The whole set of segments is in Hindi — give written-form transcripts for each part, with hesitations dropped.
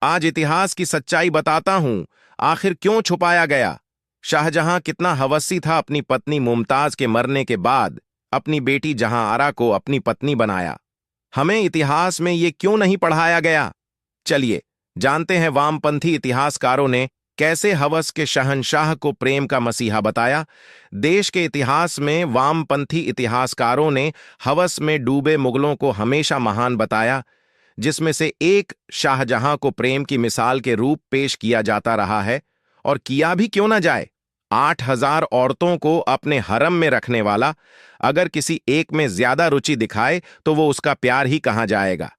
आज इतिहास की सच्चाई बताता हूं, आखिर क्यों छुपाया गया। शाहजहां कितना हवसी था अपनी पत्नी मुमताज के मरने के बाद अपनी बेटी जहां आरा को अपनी पत्नी बनाया। हमें इतिहास में ये क्यों नहीं पढ़ाया गया? चलिए जानते हैं वामपंथी इतिहासकारों ने कैसे हवस के शहंशाह को प्रेम का मसीहा बताया। देश के इतिहास में वामपंथी इतिहासकारों ने हवस में डूबे मुगलों को हमेशा महान बताया, जिसमें से एक शाहजहां को प्रेम की मिसाल के रूप पेश किया जाता रहा है। और किया भी क्यों ना जाए। 8,000 औरतों को अपने हरम में रखने वाला अगर किसी एक में ज्यादा रुचि दिखाए तो वो उसका प्यार ही कहाँ जाएगा।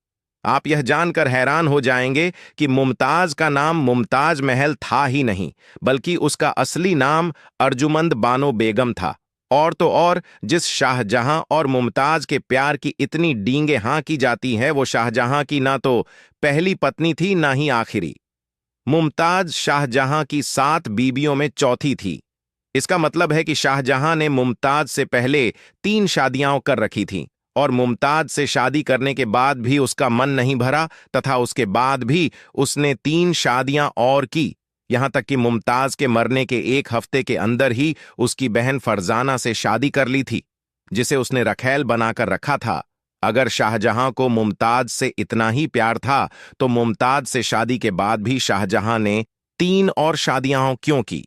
आप यह जानकर हैरान हो जाएंगे कि मुमताज का नाम मुमताज महल था ही नहीं, बल्कि उसका असली नाम अर्जुमंद बानो बेगम था। और तो और जिस शाहजहां और मुमताज के प्यार की इतनी डींगे हाँ की जाती हैं, वो शाहजहां की ना तो पहली पत्नी थी ना ही आखिरी। मुमताज शाहजहां की 7 बीबियों में चौथी थी। इसका मतलब है कि शाहजहां ने मुमताज से पहले 3 शादियां कर रखी थीं, और मुमताज से शादी करने के बाद भी उसका मन नहीं भरा तथा उसके बाद भी उसने 3 शादियां और की। यहां तक कि मुमताज के मरने के 1 हफ्ते के अंदर ही उसकी बहन फरजाना से शादी कर ली थी, जिसे उसने रखैल बनाकर रखा था। अगर शाहजहां को मुमताज से इतना ही प्यार था तो मुमताज से शादी के बाद भी शाहजहां ने 3 और शादियां क्यों की?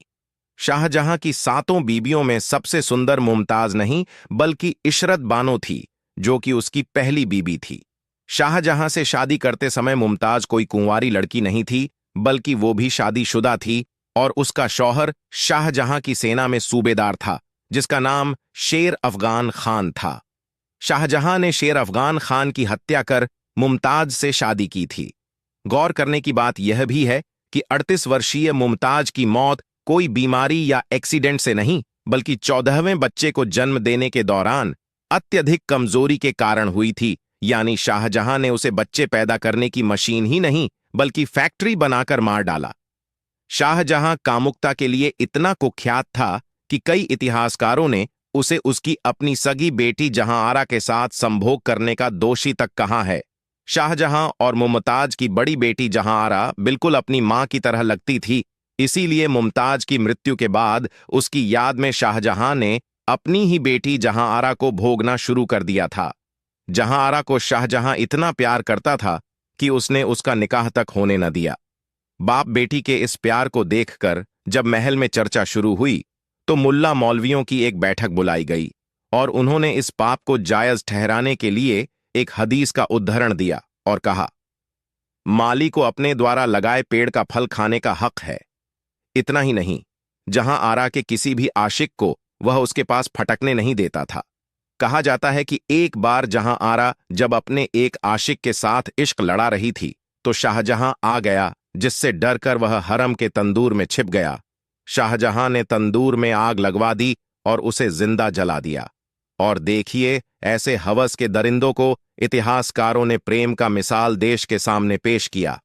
शाहजहां की 7 बीबियों में सबसे सुंदर मुमताज नहीं बल्कि इशरत बानो थी, जो कि उसकी पहली बीबी थी। शाहजहां से शादी करते समय मुमताज कोई कुंवारी लड़की नहीं थी, बल्कि वो भी शादीशुदा थी, और उसका शौहर शाहजहां की सेना में सूबेदार था, जिसका नाम शेर अफगान खान था। शाहजहां ने शेर अफगान खान की हत्या कर मुमताज से शादी की थी। गौर करने की बात यह भी है कि 38 वर्षीय मुमताज की मौत कोई बीमारी या एक्सीडेंट से नहीं, बल्कि 14वें बच्चे को जन्म देने के दौरान अत्यधिक कमजोरी के कारण हुई थी। यानी शाहजहां ने उसे बच्चे पैदा करने की मशीन ही नहीं, बल्कि फैक्ट्री बनाकर मार डाला। शाहजहां कामुकता के लिए इतना कुख्यात था कि कई इतिहासकारों ने उसे उसकी अपनी सगी बेटी जहांआरा के साथ संभोग करने का दोषी तक कहा है। शाहजहां और मुमताज की बड़ी बेटी जहांआरा बिल्कुल अपनी मां की तरह लगती थी, इसीलिए मुमताज की मृत्यु के बाद उसकी याद में शाहजहां ने अपनी ही बेटी जहांआरा को भोगना शुरू कर दिया था। जहांआरा को शाहजहां इतना प्यार करता था कि उसने उसका निकाह तक होने न दिया। बाप बेटी के इस प्यार को देखकर जब महल में चर्चा शुरू हुई तो मुल्ला मौलवियों की एक बैठक बुलाई गई, और उन्होंने इस पाप को जायज ठहराने के लिए एक हदीस का उद्धरण दिया और कहा, माली को अपने द्वारा लगाए पेड़ का फल खाने का हक है। इतना ही नहीं, जहां आरा के किसी भी आशिक को वह उसके पास फटकने नहीं देता था। कहा जाता है कि एक बार जहां आरा जब अपने एक आशिक के साथ इश्क लड़ा रही थी तो शाहजहां आ गया, जिससे डरकर वह हरम के तंदूर में छिप गया। शाहजहां ने तंदूर में आग लगवा दी और उसे जिंदा जला दिया। और देखिए, ऐसे हवस के दरिंदों को इतिहासकारों ने प्रेम का मिसाल देश के सामने पेश किया।